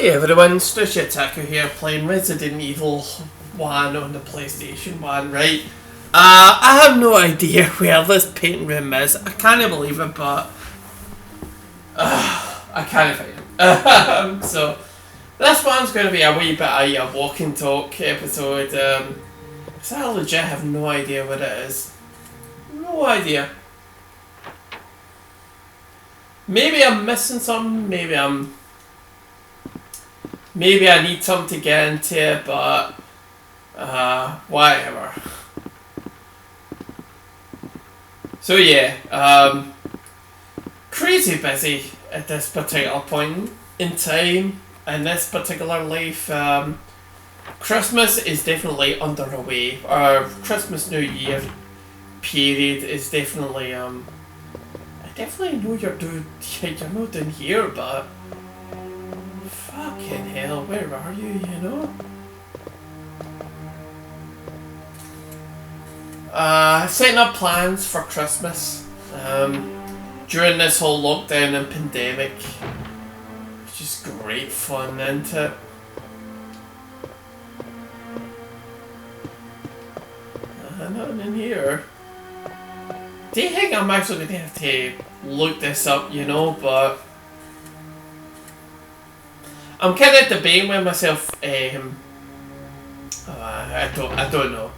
Hey everyone, Stushy Attacker here playing Resident Evil 1 on the PlayStation 1, right? I have no idea where this painting room is. I can't believe it, but I can't find it. So, this one's going to be a wee bit of a walk and talk episode. 'Cause I legit have no idea what it is. No idea. Maybe I'm missing something, maybe I need something to get into it, but whatever. So yeah, crazy busy at this particular point in time in this particular life. Christmas is definitely underway. Christmas New Year period is definitely I definitely know you're not down here, but fucking hell, where are you, you know? Setting up plans for Christmas during this whole lockdown and pandemic, which is great fun, isn't it? Nothing in here. Do you think I'm actually going to have to look this up, you know, but I'm kind of debating with myself. I don't know.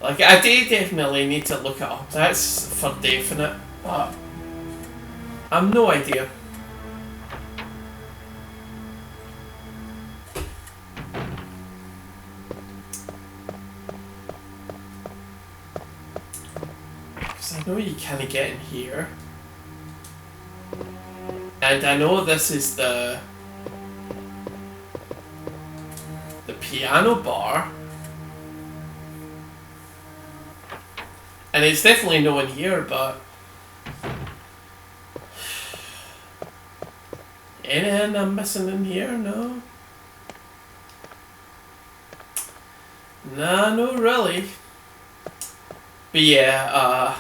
Like, I do definitely need to look it up. That's for definite. But I've no idea. Because I know you kind of get in here, and I know this is the piano bar, and it's definitely no one here, but anything I'm missing in here? No, nah, no really. But yeah,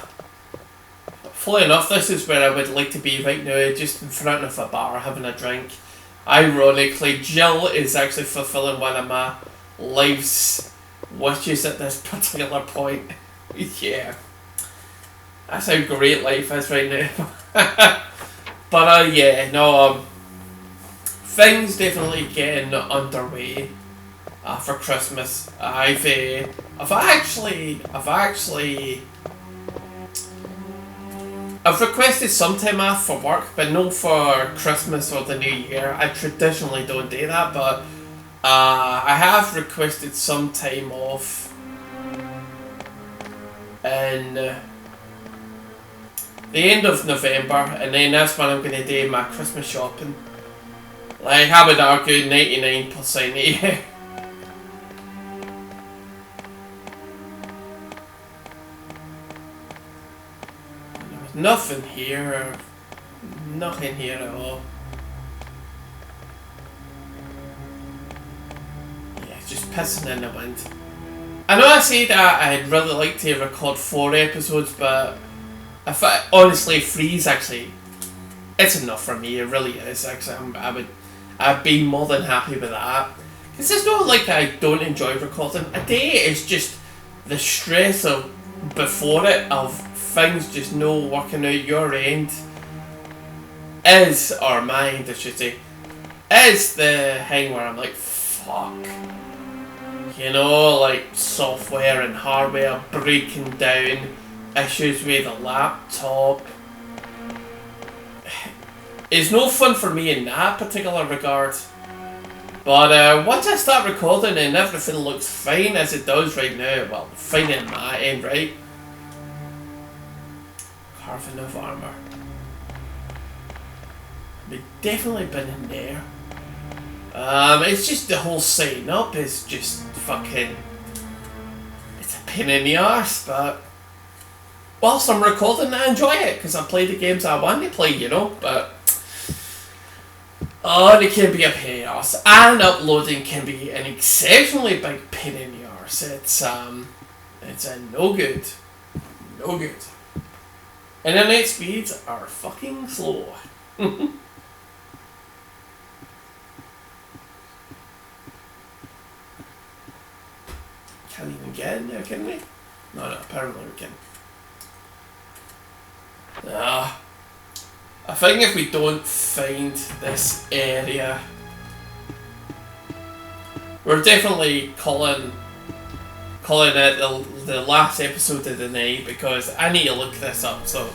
funnily enough, this is where I would like to be right now, just in front of a bar having a drink. Ironically, Jill is actually fulfilling one of my life's wishes at this particular point. Yeah. That's how great life is right now. But yeah, no, things definitely getting underway for Christmas. I've requested some time off for work, but no for Christmas or the New Year. I traditionally don't do that, but I have requested some time off in the end of November, and then that's when I'm going to do my Christmas shopping. Like, I would argue 99% yeah. Nothing here at all. Yeah, just pissing in the wind. I know I say that I'd really like to record 4 episodes, but honestly, 3 is actually, it's enough for me. It really is. Actually, I'd be more than happy with that. Because it's not like I don't enjoy recording a day. It's just the stress of before it of things just no working out your end or my end I should say, is the thing where I'm like, fuck. You know, like software and hardware breaking down, issues with the laptop. It's no fun for me in that particular regard. But once I start recording and everything looks fine as it does right now, well, fine in my end, right? Carving of armour. We've definitely been in there. It's just the whole setting up is just fucking, it's a pain in the arse, but whilst I'm recording I enjoy it because I play the games I want to play, you know, but it can be a pain in the arse, and uploading can be an exceptionally big pain in the arse. It's a no good. Internet speeds are fucking slow. Can we? No, apparently we can. I think if we don't find this area, we're definitely calling it the last episode of the night, because I need to look this up, so.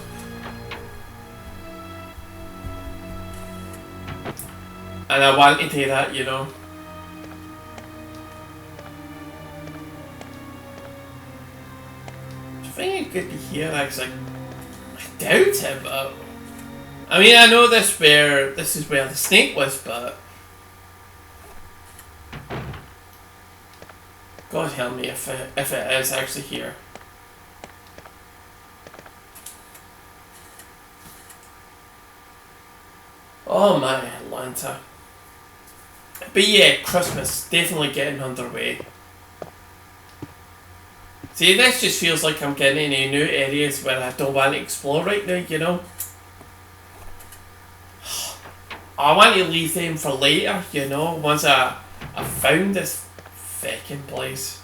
And I want to do that, you know. I think it could be here, actually. I doubt it, but... I mean, I know this is where the snake was, but... God help me if it is actually here. Oh my Lanta. But yeah, Christmas, definitely getting underway. See, this just feels like I'm getting into new areas where I don't want to explore right now, you know? I want to leave them for later, you know, once I found this fucking place.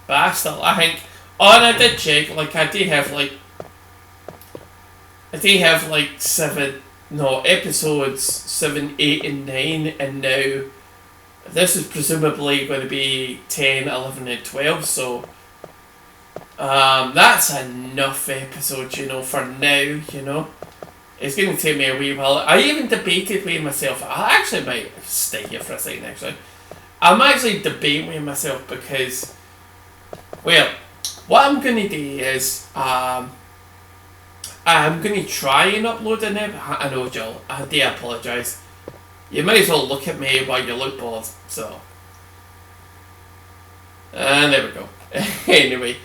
But I still, I think, oh, and I did check, like, I do have like episodes 7, 8 and 9, and now this is presumably going to be 10, 11 and 12, so that's enough episodes, you know, for now, you know. It's going to take me a wee while. I even debated with myself, I actually might stay here for a second, actually. I'm actually debating with myself because, well, what I'm going to do is, I'm going to try and upload an episode. I know, Jill, I do apologise. You might as well look at me while you look bored, so. And there we go. Anyway,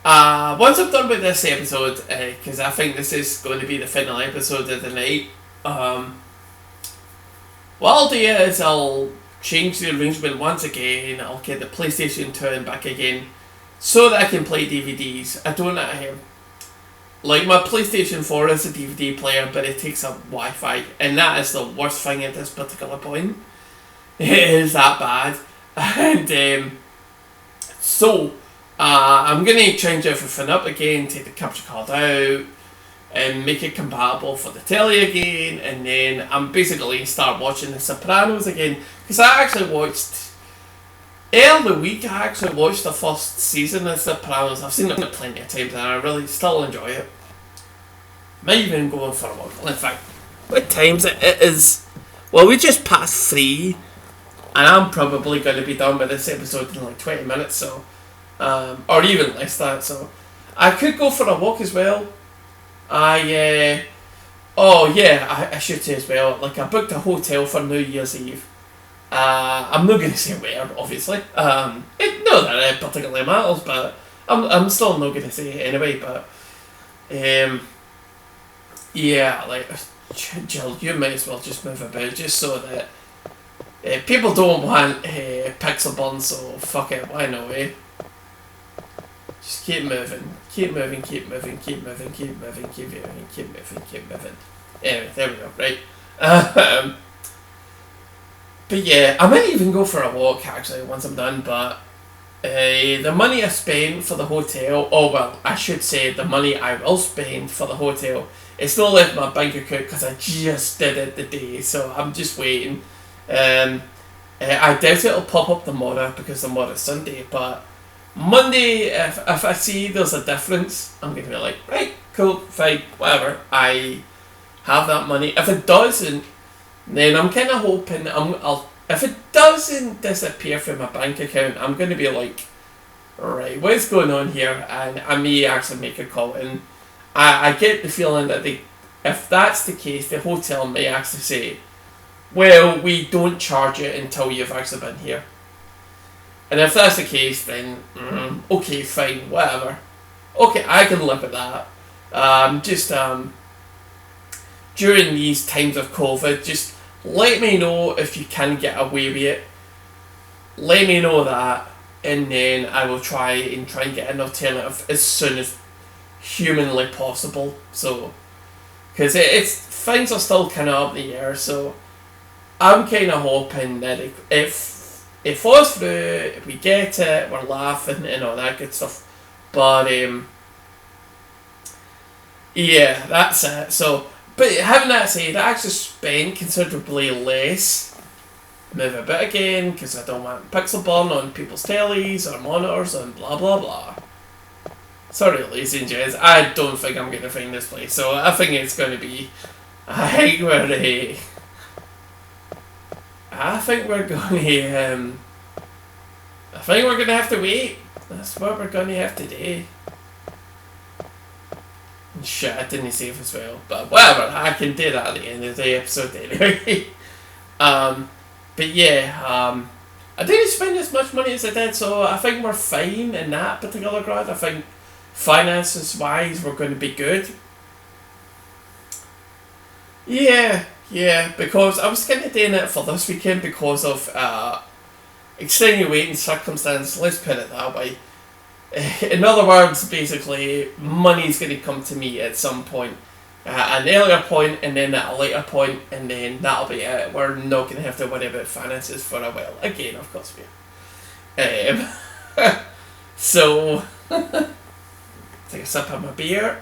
once I'm done with this episode, because I think this is going to be the final episode of the night, what I'll do is I'll change the arrangement once again. I'll get the PlayStation 2 back again, so that I can play DVDs. I don't like, my PlayStation 4 is a DVD player, but it takes up Wi-Fi, and that is the worst thing at this particular point. It is that bad. And so I'm going to change everything up again, take the capture card out, and make it compatible for the telly again, and then I'm basically start watching The Sopranos again, because I actually watched... Early week, I actually watched the first season of Sopranos. I've seen it plenty of times and I really still enjoy it. Might even go on for a while. In fact, what times it is? Well, we just passed 3, and I'm probably going to be done with this episode in like 20 minutes, so, or even less than that. So I could go for a walk as well. I should say as well, like, I booked a hotel for New Year's Eve. I'm not going to say where, obviously. Not that it particularly matters, but I'm still not going to say it anyway. But yeah, like, Jill, you might as well just move about, just so that people don't want pixel buns. So fuck it, why not? Just keep moving, keep moving, keep moving, keep moving, keep moving, keep moving, keep moving, keep moving. Anyway, there we go. Right. But yeah, I might even go for a walk actually once I'm done, but the money I spent for the hotel, I should say the money I will spend for the hotel, it's not left my bank account because I just did it today, so I'm just waiting. I doubt it'll pop up tomorrow because tomorrow's Sunday, but Monday, if I see there's a difference, I'm going to be like, right, cool, fine, whatever, I have that money. If it doesn't, then I'm kind of hoping if it doesn't disappear from my bank account, I'm going to be like, right, what's going on here? And I may actually make a call. And I get the feeling that if that's the case, the hotel may actually say, well, we don't charge it until you've actually been here. And if that's the case, then, okay, fine, whatever. Okay, I can live with that. During these times of COVID, just let me know if you can get away with it. Let me know that, and then I will try and get an alternative as soon as humanly possible. So, because it's things are still kind of up in the air. So, I'm kind of hoping that if it falls through, if we get it, we're laughing and all that good stuff. But yeah, that's it. So, but having that said, I actually spent considerably less. Move a bit again because I don't want pixel burn on people's tellies or monitors and blah blah blah. Sorry, ladies and gents, I don't think I'm going to find this place, so I think it's going to be. I think we're going to. I think we're going to have to wait. That's what we're going to have to do. And shit, I didn't save as well, but whatever. I can do that at the end of the episode anyway. But yeah, I didn't spend as much money as I did, so I think we're fine in that particular regard. I think finances wise, we're going to be good. Yeah, because I was kind of doing it for this weekend because of extenuating circumstance, let's put it that way. In other words, basically, money's going to come to me at some point. At an earlier point, and then at a later point, and then that'll be it. We're not going to have to worry about finances for a while. Again, of course we are. So, take a sip of my beer.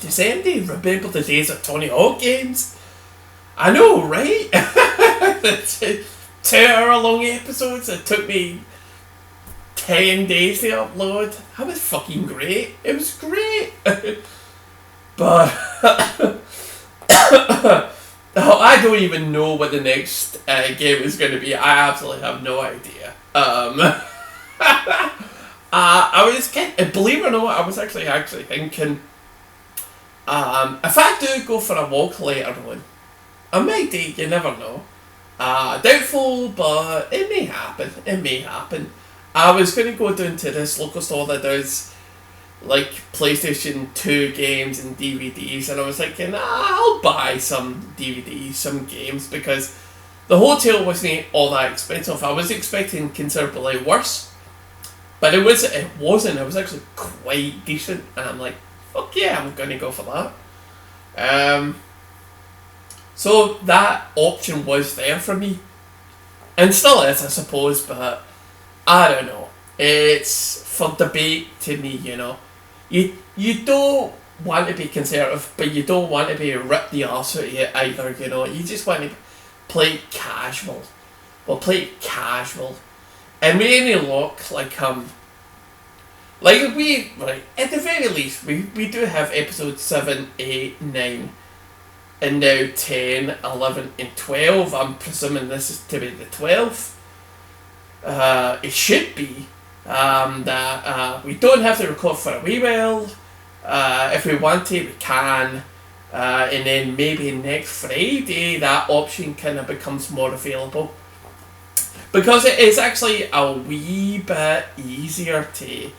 Does anybody remember the days of Tony Hawk games? I know, right? The 2-hour long episodes that took me 10 days to upload. That was fucking great. It was great. But I don't even know what the next game is going to be. I absolutely have no idea. I was believe it or not, I was actually thinking, if I do go for a walk later on, I might do, you never know. Doubtful, but it may happen. I was going to go down to this local store that does like PlayStation 2 games and DVDs, and I was thinking, I'll buy some DVDs, some games, because the hotel wasn't all that expensive. I was expecting considerably worse, but it wasn't. It was actually quite decent, and I'm like, fuck yeah, I'm going to go for that. So that option was there for me, and still is, I suppose, but I don't know. It's for debate to me, you know. You don't want to be conservative, but you don't want to be ripped the arse out of you either, you know. You just want to play casual. Well, play casual. And we only look like we, right, at the very least, we do have episodes 7, 8, 9, and now 10, 11, and 12. I'm presuming this is to be the 12th. It should be that we don't have to record for a wee while. If we want to, we can. And then maybe next Friday that option kind of becomes more available. Because it is actually a wee bit easier to...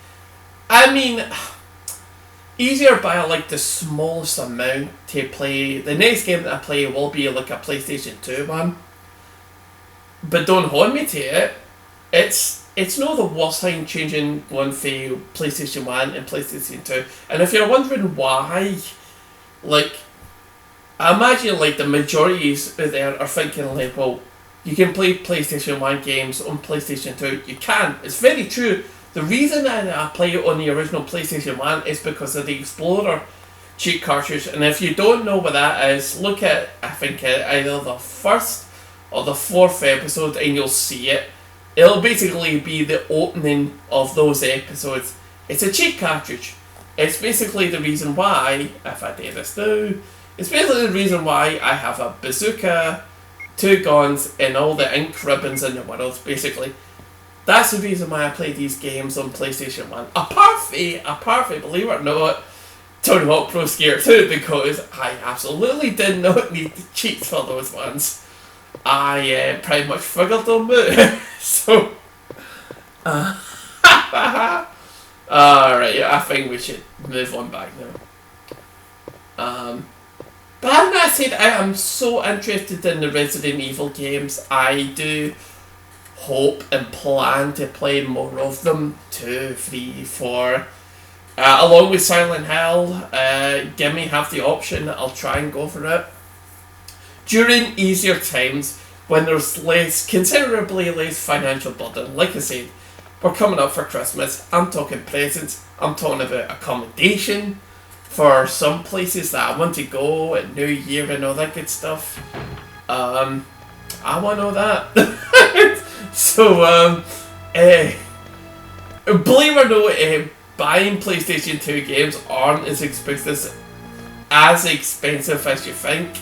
I mean, easier by like the smallest amount to play. The next game that I play will be like a PlayStation 2 one. But don't hold me to it. It's not the worst thing changing going for PlayStation 1 and PlayStation 2. And if you're wondering why, like, I imagine like the majorities out there are thinking like, well, you can play PlayStation 1 games on PlayStation 2. You can. It's very true. The reason that I play it on the original PlayStation 1 is because of the Explorer cheat cartridge. And if you don't know what that is, look at, I think, either the first or the 4th episode and you'll see it. It'll basically be the opening of those episodes. It's a cheat cartridge. It's basically the reason why, if I do this now, it's basically the reason why I have a bazooka, 2 guns, and all the ink ribbons in the world, basically. That's the reason why I play these games on PlayStation 1. Apart from, believe it or not, Tony Hawk Pro Skater 2, because I absolutely did not need the cheats for those ones. I pretty much figured them out. So, alright, I think we should move on back now. But having that said, I am so interested in the Resident Evil games. I do hope and plan to play more of them. 2, 3, 4. Along with Silent Hill, give me half the option, I'll try and go for it. During easier times, when there's considerably less financial burden, like I said, we're coming up for Christmas, I'm talking presents, I'm talking about accommodation for some places that I want to go at New Year and all that good stuff. I want all that. So, believe it or not, buying PlayStation 2 games aren't as expensive as you think.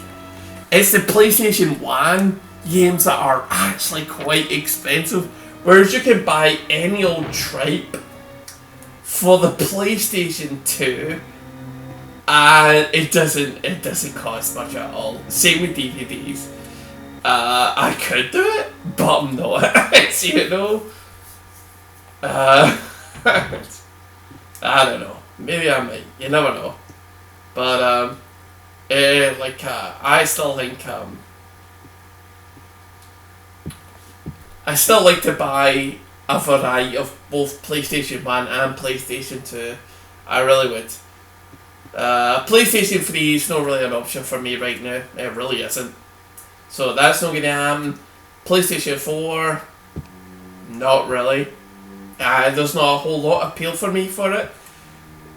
It's the PlayStation 1 games that are actually quite expensive, whereas you can buy any old tripe for the PlayStation 2 and it doesn't cost much at all. Same with DVDs. I could do it, but I'm not. I don't know. Maybe I might. You never know. But I still think I still like to buy a variety of both PlayStation 1 and PlayStation 2. I really would. PlayStation 3 is not really an option for me right now. It really isn't. So that's not going to happen. PlayStation 4, not really. There's not a whole lot of appeal for me for it.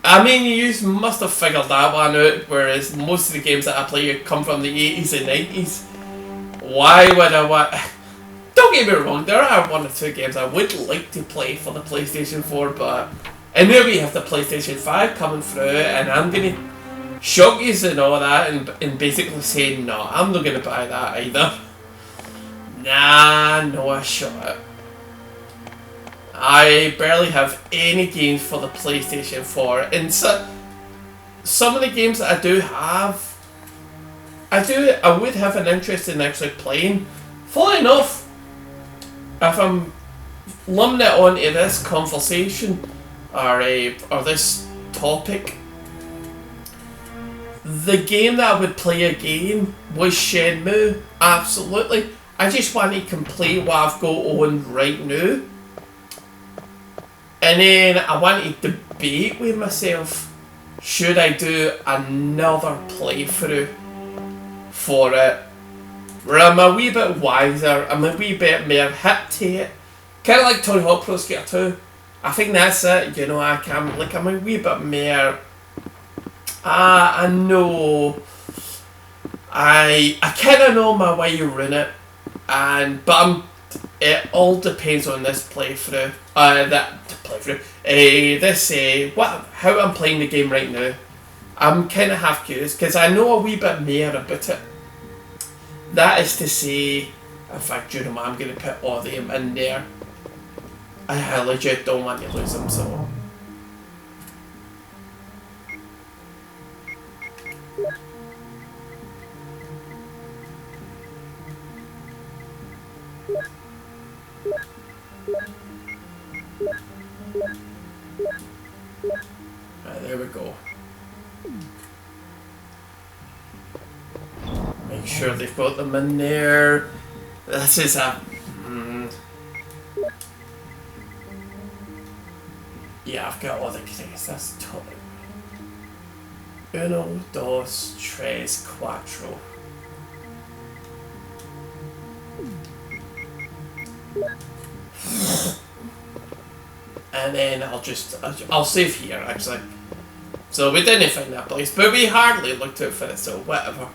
I mean, you must have figured that one out, whereas most of the games that I play come from the 80s and 90s. Why would I want... Don't get me wrong, there are 1 or 2 games I would like to play for the PlayStation 4, but... And now we have the PlayStation 5 coming through, and I'm going to shock you and all that, and basically say, no, I'm not going to buy that either. Nah, no, I shot. I barely have any games for the PlayStation 4, and some of the games that I do have, I would have an interest in actually playing. Funnily enough, if I'm lumping it onto this conversation or this topic, the game that I would play again was Shenmue. Absolutely. I just want to complete what I've got on right now. And then I want to debate with myself, should I do another playthrough for it? Where I'm a wee bit wiser, I'm a wee bit more hip to it. Kind of like Tony Hawk Pro Skater 2. I think that's it, you know, I'm a wee bit more... I know... I kind of know my way around it, it all depends on this playthrough. How I'm playing the game right now. I'm kind of half curious because I know a wee bit more about it. That is to say, in fact, you know, I'm going to put all of them in there. I legit don't want to lose them, so. Right, there we go. Make sure they've got them in there. This is a... Yeah, I've got all the things. That's top. Uno, dos, tres, cuatro. And then I'll save here actually. So we didn't find that place, but we hardly looked out for it, so whatever.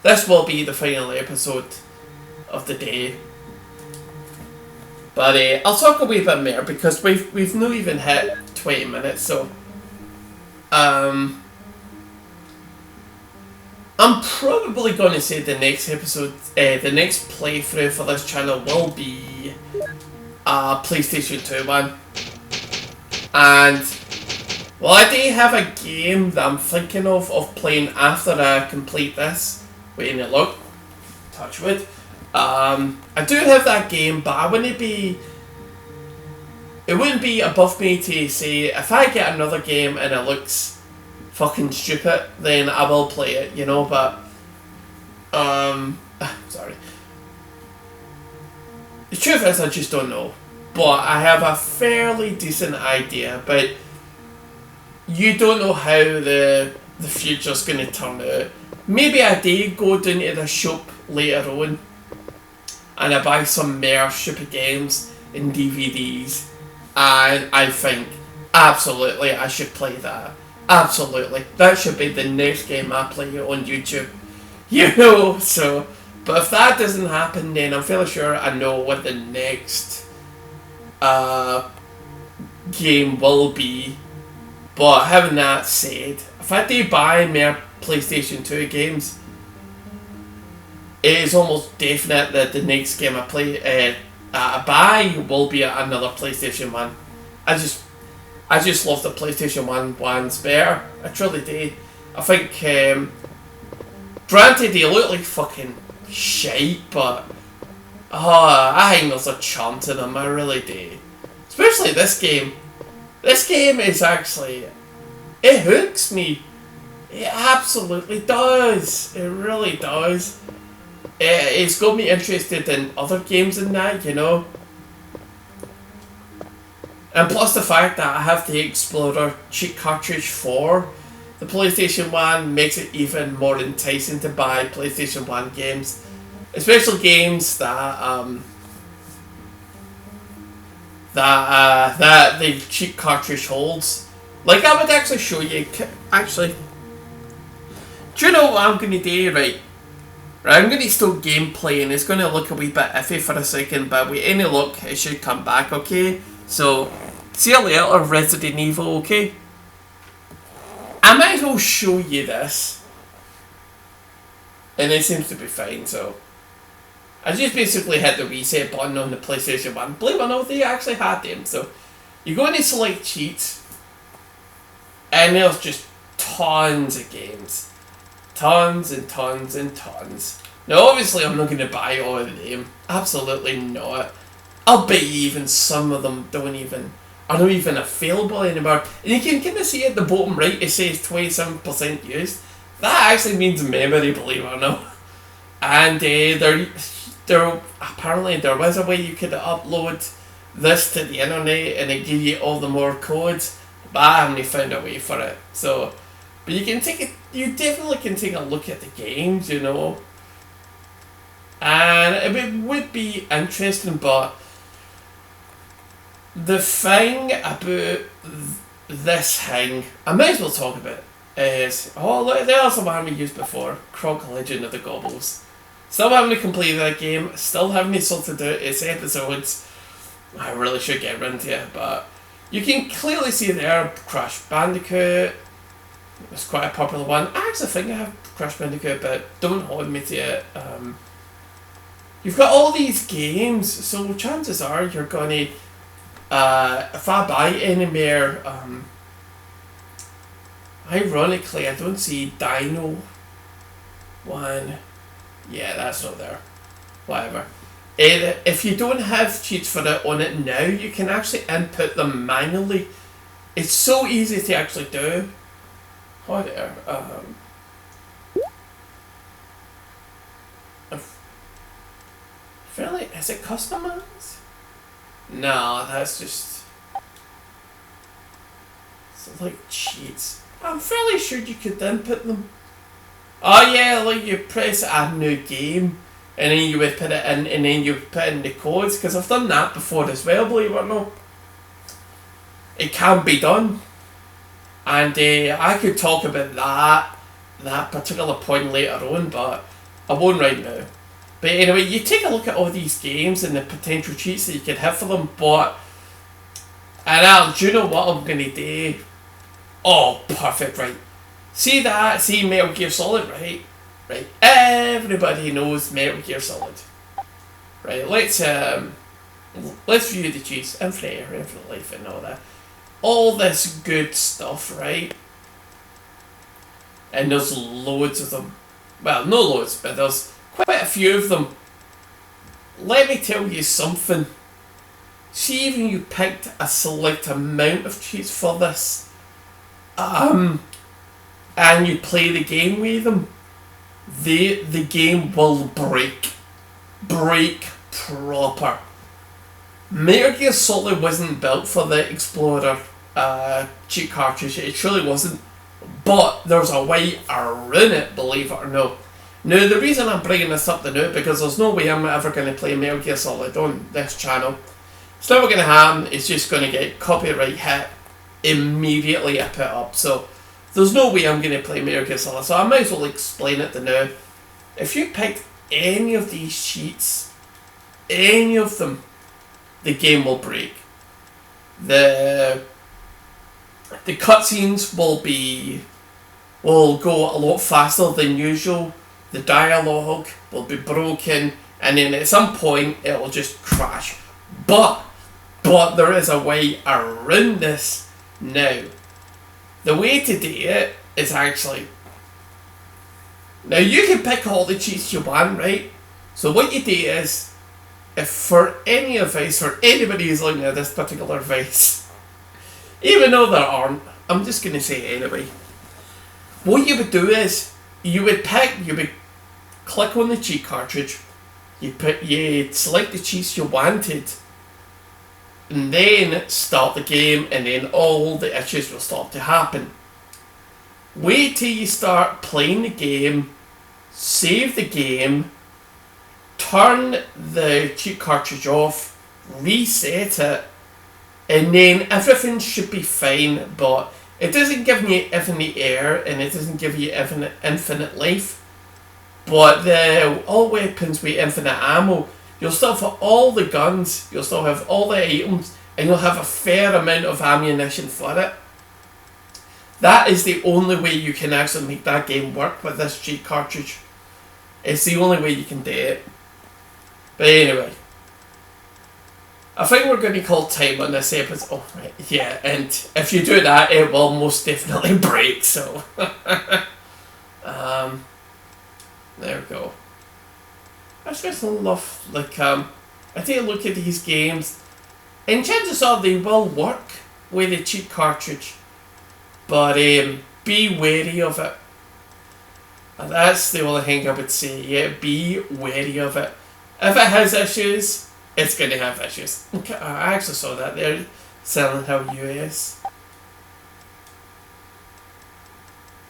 This will be the final episode of the day. But I'll talk a wee bit more because we've not even hit 20 minutes, so I'm probably going to say the next episode, the next playthrough for this channel will be a PlayStation 2 one. And well, I do have a game that I'm thinking of playing after I complete this. Waiting to look. Touch wood. I do have that game, but it wouldn't be above me to say, if I get another game and it looks fucking stupid, then I will play it, you know, but, sorry. The truth is, I just don't know. But I have a fairly decent idea. But you don't know how the future's going to turn out. Maybe I do go down to the shop later on and I buy some more super games and DVDs, and I think absolutely I should play that. Absolutely, that should be the next game I play on YouTube. You know, so. But if that doesn't happen, then I'm fairly sure I know what the next game will be. But having that said, if I do buy more PlayStation 2 games, it is almost definite that the next game I buy will be another PlayStation 1. I just love the PlayStation 1 ones better. I truly do. I think, granted they look like fucking shite, but I think there's a charm to them, I really do. Especially this game. This game is actually, it hooks me. It absolutely does. It really does. It's got me interested in other games than that, you know. And plus the fact that I have the Explorer cheat cartridge for the PlayStation 1 makes it even more enticing to buy PlayStation 1 games. Especially games that that the cheat cartridge holds. Like, I would actually show you, actually. Do you know what I'm going to do? Right, I'm going to stop gameplay and it's going to look a wee bit iffy for a second, but with any luck it should come back, okay? So, see you later, Resident Evil, okay? I might as well show you this. And it seems to be fine, so. I just basically hit the reset button on the PlayStation 1. Believe it or not, they actually had them, so. You go into select cheats, and there's just tons of games. Tons and tons and tons. Now obviously I'm not going to buy all of them. Absolutely not. I'll bet you even some of them are not even available anymore. And you can kind of see at the bottom right it says 27% used. That actually means memory, believe it or not. And there apparently there was a way you could upload this to the internet and it give you all the more codes, but I haven't found a way for it. So, but you definitely can take a look at the games, you know. And it would be interesting, but the thing about this thing, I might as well talk about, is, look, there's the one we used before, Croc Legend of the Gobbles. Still having to complete that game, still having sorted out its episodes. I really should get around to it, but you can clearly see there, Crash Bandicoot. It's quite a popular one. I actually think I have Crash Bandicoot, but don't hold me to it. You've got all these games, so chances are you're going to, if I buy any more, ironically I don't see Dino 1. Yeah, that's not there. Whatever. If you don't have cheats for it on it now, you can actually input them manually. It's so easy to actually do. Oh there. Fairly, is it customized? No, that's just. It's like cheats. I'm fairly sure you could input them. Oh yeah, like you press add new game, and then you would put it in, and then you put in the codes. Because I've done that before as well, believe it or not. It can be done. And I could talk about that particular point later on, but I won't right now. But anyway, you take a look at all these games and the potential cheats that you could have for them, and do you know what I'm going to do? Oh, perfect, right. See that? See Metal Gear Solid, right? Right. Everybody knows Metal Gear Solid. Right, let's view the cheats, Infinite Air, Infinite Life and all that. All this good stuff, right? And there's loads of them. Well, no loads, but there's quite a few of them. Let me tell you something. See, even you picked a select amount of cheats for this, and you play the game with them, the game will break proper. Metal Gear Solid wasn't built for the Explorer cheat cartridge. It truly wasn't. But there's a way around it, believe it or not. Now, the reason I'm bringing this up now, because there's no way I'm ever going to play Metal Gear Solid on this channel. It's never going to happen. It's just going to get copyright hit immediately I put it up. So, there's no way I'm going to play Metal Gear Solid. So, I might as well explain it to now. If you picked any of these cheats, any of them, the game will break. The cutscenes will go a lot faster than usual. The dialogue will be broken, and then at some point it will just crash. But there is a way around this now. The way to do it is actually, now you can pick all the cheats you want, right? So what you do is, if for any advice, for anybody who's looking at this particular advice, even though there aren't, I'm just going to say it anyway. What you would do is, you would click on the cheat cartridge, you'd select the cheats you wanted, and then start the game, and then all the issues will start to happen. Wait till you start playing the game, save the game, turn the cheat cartridge off, reset it, and then everything should be fine. But it doesn't give you infinite air, and it doesn't give you infinite life. But all weapons with infinite ammo, you'll still have all the guns, you'll still have all the items, and you'll have a fair amount of ammunition for it. That is the only way you can actually make that game work with this cheat cartridge. It's the only way you can do it. But anyway, I think we're going to call time on this episode. Oh, right, yeah, and if you do that, it will most definitely break, so. There we go. I just love, I take a look at these games, and chances are they will work with a cheat cartridge, but be wary of it. And that's the only thing I would say, yeah, be wary of it. If it has issues, it's going to have issues. Okay, I actually saw that there, Silent Hill US.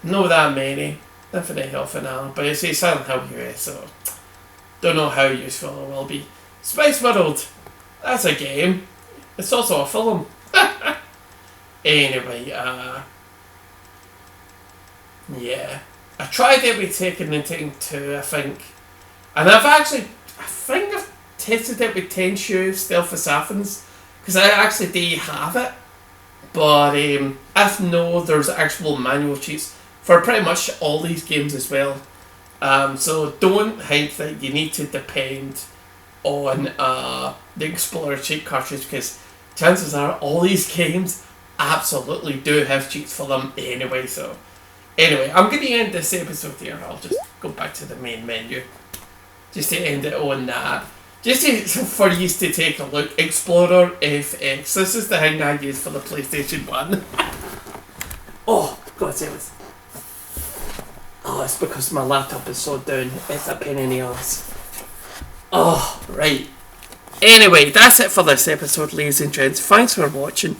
Not that many, Infinite Hill Finale, but it's a Silent Hill US, so don't know how useful it will be. Spice World, that's a game. It's also a film. Anyway, yeah. I tried it with Tekken and Tekken 2, I think. And I think I've tested it with Tenshu Stealth Assassins, because I actually do have it. But if no, there's actual manual cheats for pretty much all these games as well. So don't think that you need to depend on the Explorer cheat cartridge, because chances are all these games absolutely do have cheats for them anyway. So anyway, I'm going to end this episode here. I'll just go back to the main menu just to end it on that. For you to take a look, Explorer FX. This is the thing I use for the PlayStation 1. Oh, God save us. Oh, it's because my laptop is so down. It's a pain in the ass. Oh, right. Anyway, that's it for this episode, ladies and gents. Thanks for watching.